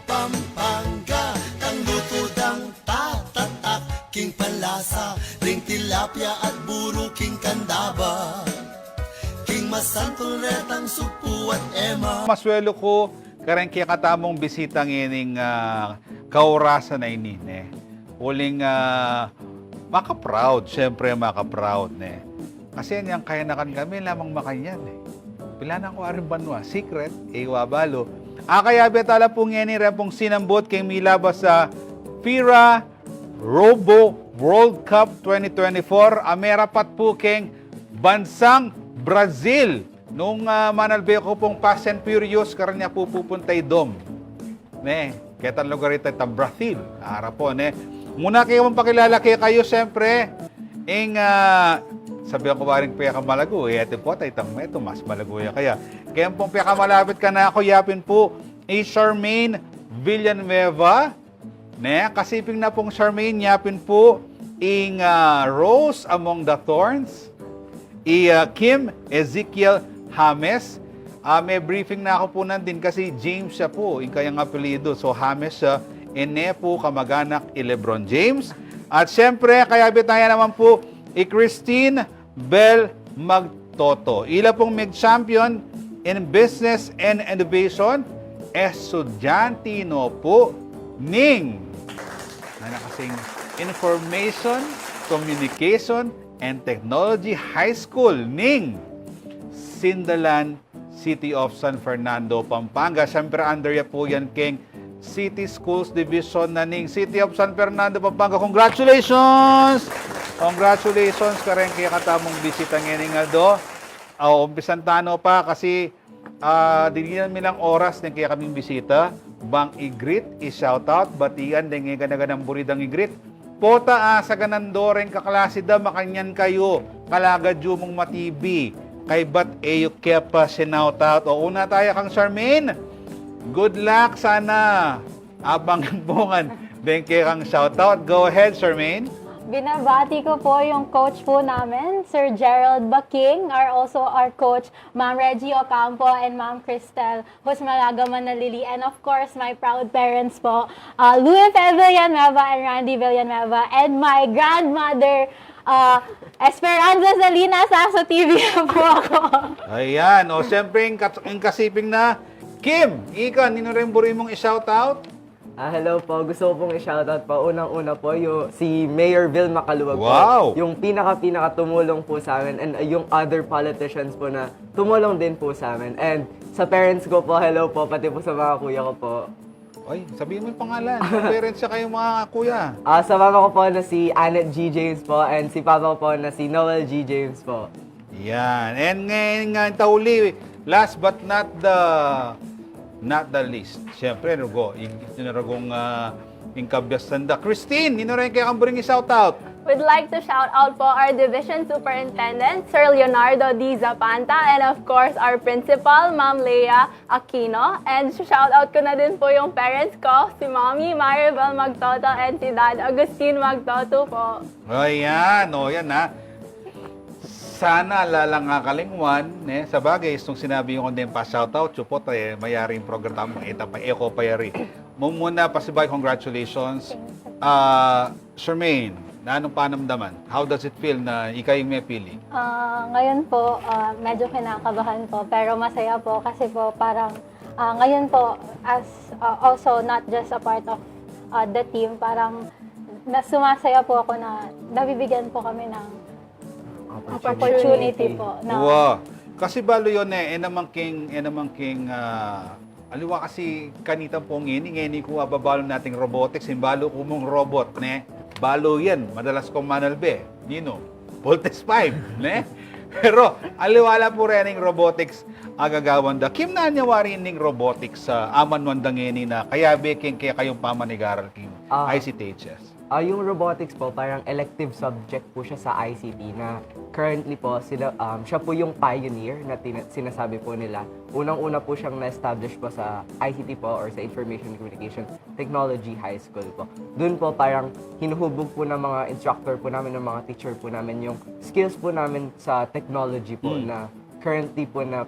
Pampanga, tang lutudang tatatak, king palasa, ring tilapia at buro king kandaba, king masantuletang supu at ema. Maswelo ko, karang kaya katamong bisita ngining kaurasan na ini, ne. Uling maka-proud, syempre maka-proud, ne. Kasi yan kaya nakan kami, lamang makanyan, eh. Pilanang ko aring banwa, secret, iwabalo. Kaya betala po ngeni rin pong sinambot kay milabas sa FIRA ROBOWORLD CUP 2024. Amerapat po keng bansang Brazil. Nung manalbe ko pong Fast and Furious, karanya po pupuntay dom. Ne, kaya lugar ito ta Brazil. Ara po, ne. Muna kayo mong pakilala kayo, siyempre, sabi ko ba rin paya ka malago, ito po, ito mas malago kaya. Kaya pong paya ka malapit ka na ako, yapin po, Charmaine Villanueva, ne, kasiping na pong Charmaine, yapin po, Rose Among the Thorns, Kim Ezekiel James, may briefing na ako po nandin kasi James siya po, kayang apelido, so James siya, ine po kamag-anak Lebron James, at syempre, kaya bitaya naman po, Christine Bell Magtoto. Ila pong mag-champion in business and innovation, estudyantino po ning nakasing Information, Communication, and Technology High School ning Sindalan, City of San Fernando, Pampanga. Siyempre, under ya po yan king City Schools Division na ning City of San Fernando, Pampanga. Congratulations! Congratulations karen kaya katamong bisita ngayon nga do. Umpisan tano pa kasi dinigyan nilang oras ng kaya kaming bisita. Bang i-greet, i-shoutout, batian, dahil nga ganang buridang i-greet. Pota sa ganandoren kaklase da, makanyan kayo, kalagad yung mong matibi. Kay bat eyo kepa sinoutout. O una tayo kang Charmaine. Good luck sana. Abang bungan. Dahil kaya kang shoutout. Go ahead, Charmaine. Binabati ko po yung coach po namin, Sir Gerald Baking, also our coach, Ma'am Reggie Ocampo and Ma'am Cristel Husmalaga Manalili, and of course, my proud parents po, Louis Villanueva and Randy Villanueva, and my grandmother, Esperanza Salinas, sa TV po ako. Ayan, siyempre, yung kasiping na, Kim, ika, nino rin buri mong i-shoutout? Hello po, gusto ko pong i-shoutout po. Unang-una po, si Mayor Vilma Caluwag wow. po. Yung pinaka tumulong po sa amin, and yung other politicians po na tumulong din po sa amin. And sa parents ko po, hello po, pati po sa mga kuya ko po. Oy, sabihin mo yung pangalan. Parents siya kayong mga kuya. Sa mama ko po na si Annette G. James po, and si papa ko po na si Noel G. James po. Yan. And ngayon nga, tauli, last but not the least. Siyempre, inaragong ingkabyas tanda. Christine, nino rin kaya kang buring i-shoutout? We'd like to shout out po our Division Superintendent, Sir Leonardo D. Zapanta, and of course, our Principal, Ma'am Leia Aquino. And shout out ko na din po yung parents ko, si Mommy Maribel Magtoto and si Dad Agustin Magtoto po. Ayan, yan ha. Sana lalang kalingwan, sa bagay, itong sinabi yung kondem pa shoutout, supot, mayaring program ita pa eko payari. Muna pasibay, congratulations. Charmaine, na anong panamdaman? How does it feel na ikaw yung may pili? Ngayon po, medyo kinakabahan po, pero masaya po kasi po parang ngayon po, as also not just a part of the team, parang sumasaya po ako na nabibigyan po kami ng opportunity po. No? Wow. Kasi balo yun enamangking aliwa kasi kanita po ngini ko ababalo nating robotics, balo ko mong robot, ne? Balo yan, madalas kong manalbe, nino, voltage 5, ne? Pero aliwala po rin yung robotics agagawan da. Kim na nyawari ning robotics sa aman wandang ngini na kaya beking kaya kayong pamanigaral king ICTHS. Yung robotics po, parang elective subject po siya sa ICT na currently po, siya po yung pioneer na sinasabi po nila. Unang-una po siyang na-establish po sa ICT po or sa Information Communication Technology High School po. Doon po parang hinuhubog po ng mga instructor po namin, ng mga teacher po namin yung skills po namin sa technology po na currently po na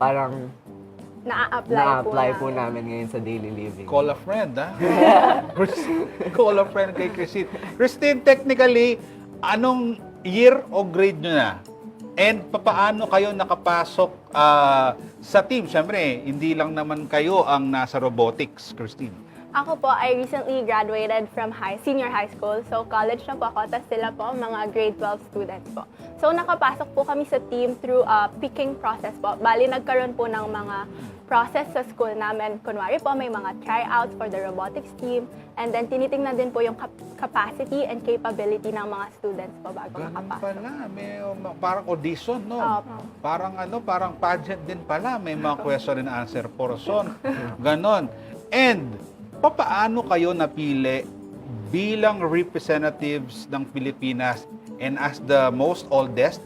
parang na-apply po namin ngayon sa daily living. Call a friend, ha? Call a friend kay Christine. Christine, technically, anong year o grade nyo na? And papaano kayo nakapasok sa team? Siyempre, hindi lang naman kayo ang nasa robotics, Christine. Ako po, I recently graduated from senior high school. So, college na po ako. Tapos sila po, mga grade 12 students po. So, nakapasok po kami sa team through a picking process po. Bali, nagkaroon po ng mga process sa school namin. Kunwari po, may mga tryouts for the robotics team. And then, tinitingnan din po yung capacity and capability ng mga students po bago Ganun makapasok. pala. May parang audition, no? Opo. Parang pageant din pala. May mga question and answer portion. Ganon. And, papaano kayo napili bilang representatives ng Pilipinas and as the most oldest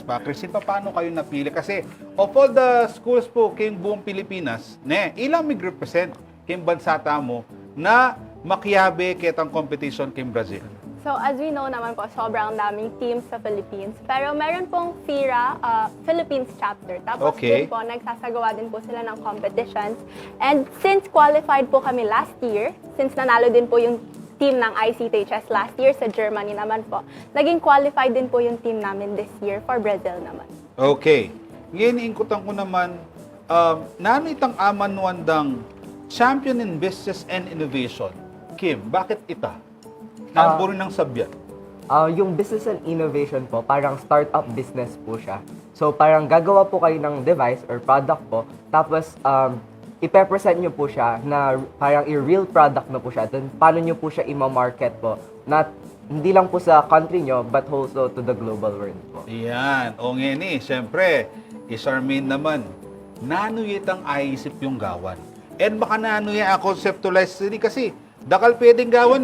pa, Christine, paano kayo napili? Kasi of all the schools po kayong buong Pilipinas, ilang mag-represent kayong bansa mo na makiyabe kitang competition kayong Brazil? So, as we know naman po, sobrang daming teams sa Philippines. Pero meron pong FIRA Philippines chapter. Tapos Okay. din po, nagsasagawa din po sila ng competitions. And since qualified po kami last year, since nanalo din po yung team ng ICTHS last year sa Germany naman po, naging qualified din po yung team namin this year for Brazil naman. Okay. Ngayon, iingkutan ko naman, nano itang amanuandang Champion in Business and Innovation? Kim, bakit ita? Naburo ng sabyan. Yung business and innovation po, parang startup business po siya. So parang gagawa po kayo ng device or product po, tapos ipe-present nyo po siya na parang i-real product na po siya. Then paano nyo po siya i-market po, not hindi lang po sa country nyo, but also to the global world po. Yan. O ngeni, siyempre, Isarmin naman, nano yitang aisip yung gawan. And baka nano yan conceptualize din kasi dakal pwedeng gawan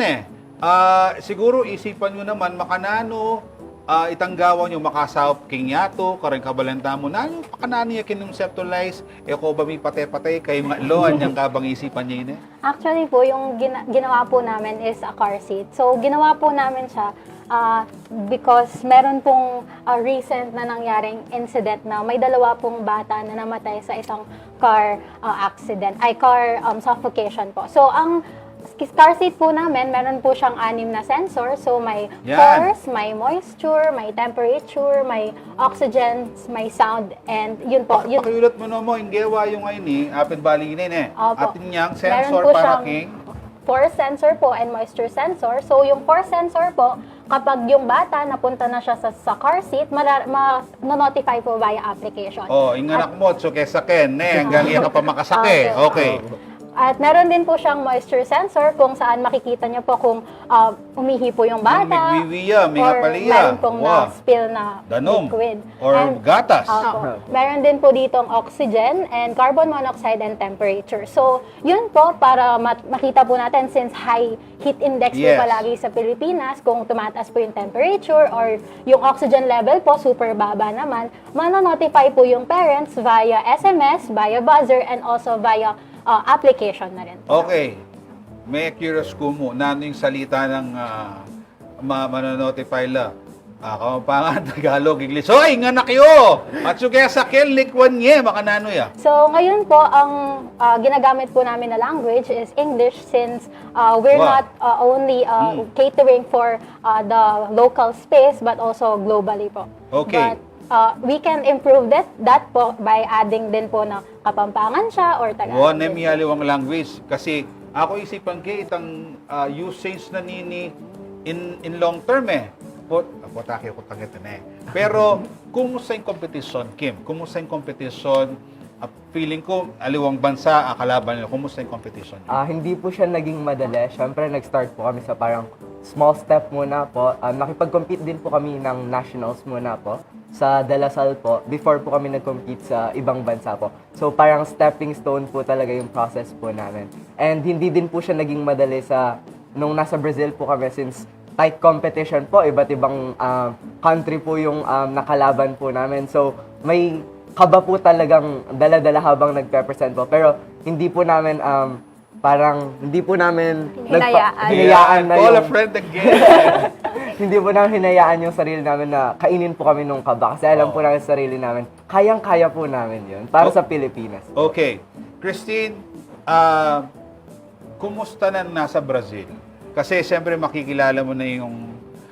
siguro isipan nyo naman makanano itanggawan nyo makasahop king yato kareng kabalenta mo nano pakanano ya kinonceptualize ko ba may patay-patay kay mga loan yang kabang isipan niya ini. Actually po, yung ginawa po namin is a car seat. So, ginawa po namin siya because meron pong recent na nangyaring incident na may dalawa pong bata na namatay sa isang car car suffocation po. So, ang car seat po namin, meron po siyang 6 na sensor. So, may force, may moisture, may temperature, may oxygen, may sound, and yun po. Pakiulat mo mo, inggewa yung ay ni, apit bali ini Opo. atin niyang Meron sensor po para siyang king. force sensor po and moisture sensor. So, yung force sensor po, kapag yung bata napunta na siya sa car seat, ma-notify po via application. Inganak mo, so kesa ken, hanggang iya ka pa makasake. Okay. At meron din po siyang moisture sensor kung saan makikita niyo po kung umihi po yung bata. May or ngapaliya. meron pong na-spill na Danom. liquid. Or And, gatas. meron din po ditong oxygen and carbon monoxide and temperature. So, yun po para makita po natin since high heat index po Yes. palagi sa Pilipinas, kung tumataas po yung temperature or yung oxygen level po super baba naman, manonotify po yung parents via SMS, via buzzer, and also via application na rin. Okay. May curious ko mo, nano yung salita ng manonotify la. Kamapangan, Tagalog, English. Hoy, nga nakyo! Matsuge sa kel, likwan nye, makanano ya. So, ngayon po, ang ginagamit po namin na language is English since we're not only catering for the local space but also globally po. Okay. But we can improve that po by adding din po na Kapampangan siya or Tagalog. Nemiyaliwang language. Kasi ako isipan kay itang usage na nini in long term Potake ko tangit Pero, kumusta yung competition, Kim? Kumusta yung competition? Feeling ko, aliwang bansa, kalaban nila. Kumusta yung competition? Hindi po siya naging madali. Siyempre, nag-start po kami sa parang small step muna po. Nakipag-compete din po kami ng nationals muna po sa De La Salle po before po kami nag-compete sa ibang bansa po. So, parang stepping stone po talaga yung process po namin. And hindi din po siya naging madali nung nasa Brazil po kami since tight competition po, iba't ibang country po yung nakalaban po namin. So, may kaba po talagang dala-dala habang nagpe-present po. Pero hindi po namin hindi po namin Hinayaan. hinayaan na Call a yung friend again. hindi po namin hinayaan yung sarili namin na kainin po kami nung kaba. Kasi alam po namin sa sarili namin, kayang-kaya po namin yun para sa Pilipinas. Okay. Christine, kumusta na nasa Brazil? Kasi siyempre makikilala mo na yung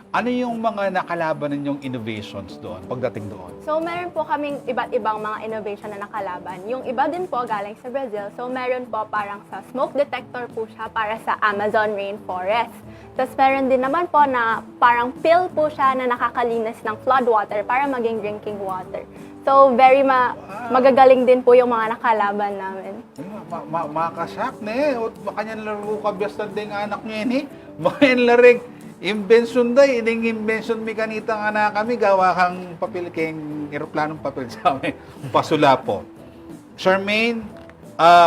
ano yung mga nakalaban ninyong innovations doon, pagdating doon? So, meron po kaming iba't ibang mga innovation na nakalaban. Yung iba din po galing sa Brazil. So, meron po parang sa smoke detector po siya para sa Amazon rainforest. Tapos, meron din naman po na parang pill po siya na nakakalinis ng floodwater para maging drinking water. So, very magagaling din po yung mga nakalaban namin. Makasak na eh. O makanyan laro kabyastan din ang anak niya ini. Makanyan laring invention day. Ining invention mekanita nga na kami. Gawa kang papel keng aeroplanong papel sa amin. Pasula po. Charmaine,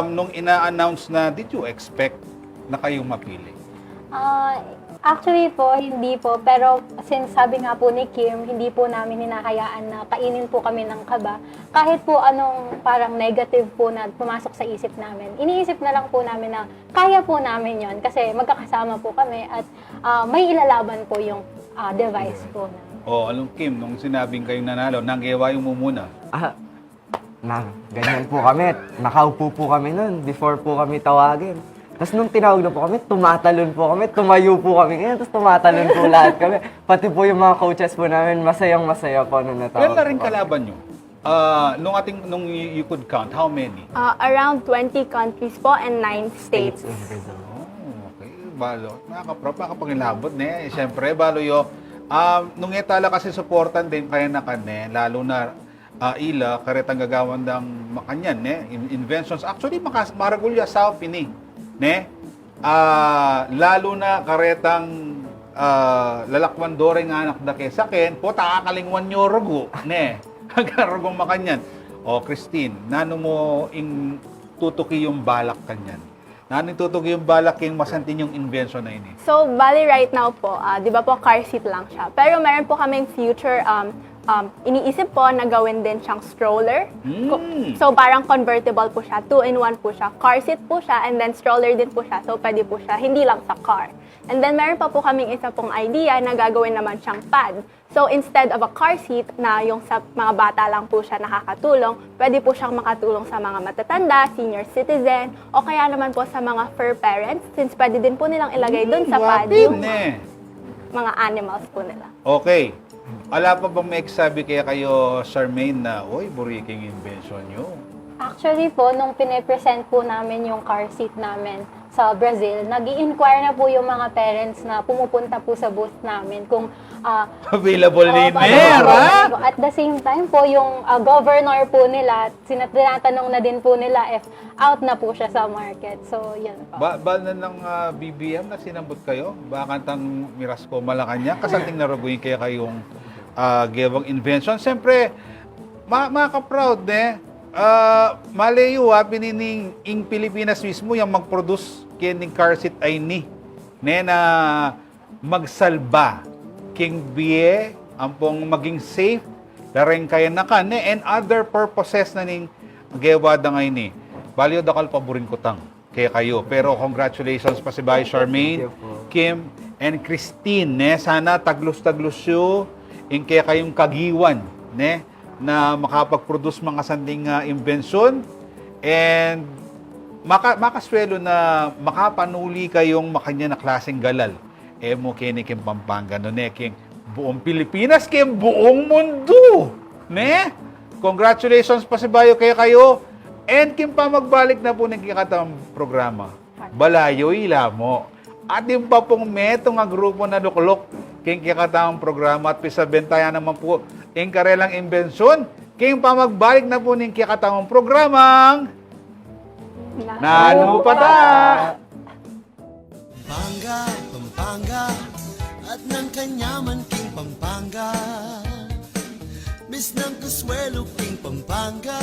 nung ina-announce na, did you expect na kayong mapili? Actually po, hindi po. Pero since sabi nga po ni Kim, hindi po namin hinahayaan na kainin po kami ng kaba. Kahit po anong parang negative po na pumasok sa isip namin. Iniisip na lang po namin na kaya po namin yon kasi magkakasama po kami at may ilalaban po yung device po namin. Anong Kim, nung sinabing kayong nanalo, nanggewayo mo muna. Ganyan po kami. Nakaupo po kami nun before po kami tawagin. Tapos nung tinawag na po kami, tumatalon po kami, tumayo po kami ngayon, tapos tumatalon po lahat kami. Pati po yung mga coaches po namin, masayang-masaya po nung natawag. Kailan na rin kalaban nyo? Nung you could count, how many? Around 20 countries po and 9 states. in Brazil. Okay, balo. Nakakapangilabot na eh. Siyempre, balo yo. Nung etala kasi supportan din kaya na kane, lalo na ila, karetang gagawan ng makanyan, inventions. Actually, maragulya sa pini. Lalo na karetang lalakwan dore nga anak da kesaken, po takakalingwan nyo rugo, kagarugong makanyan. Christine, nano mo tutuki yung balak kanyan? Nano tutuki yung balak yung masantin yung invention na ini? So, bali right now po, di ba po car seat lang siya. Pero meron po kaming future iniisip po na gawin din siyang stroller. So, parang convertible po siya. 2-in-1 po siya. Car seat po siya and then stroller din po siya. So, pwede po siya. Hindi lang sa car. And then, meron pa po kaming isa pong idea na gagawin naman siyang pad. So, instead of a car seat na yung sa mga bata lang po siya nakakatulong, pwede po siyang makatulong sa mga matatanda, senior citizen, o kaya naman po sa mga fur parents since pwede din po nilang ilagay dun sa pad yung mga animals po nila. Okay. Ala pa bang may sabi kaya kayo, Charmaine, na, buriking invention nyo? Actually po, nung pine-present po namin yung car seat namin sa Brazil, nag-i-inquire na po yung mga parents na pumupunta po sa booth namin kung available ni Mera! At the same time po, yung governor po nila, tinatanong na din po nila if out na po siya sa market. So, yan po. Ba na ng BBM na sinambot kayo? Bakantang miras ko Malacanang? Kasanting naruguin kaya kayong gewang invention. Siyempre, maka-proud malayo pinining ing Pilipinas mismo yung mag-produce kining car seat ay na magsalba king biye ampong maging safe dareng kaya na kan and other purposes na ning gewada ngay ni baliw dakal paborin ko tang kaya kayo pero congratulations pa si Bay Charmaine, Kim and Christine sana taglos-taglos yo ing kaya kayong kagiwan na makapag-produce mga sanding invention and makaswelo na makapanuli kayong makanya na klaseng galal. Mo kinikim Pampanga no king buong Pilipinas king buong mundo. Congratulations pa si Bayo kayo and kim pa magbalik na po ng kikatang programa. Balayo ilamo. At yung pa pong meto nga grupo na luklok king kikatang programa at pisabentayan naman po ing karelang imbensyon, king pa magbalik na po ning kikatang programang Nanu Pata! Pampanga, at ng kanyaman king Pampanga, bis ng kuswelo king Pampanga.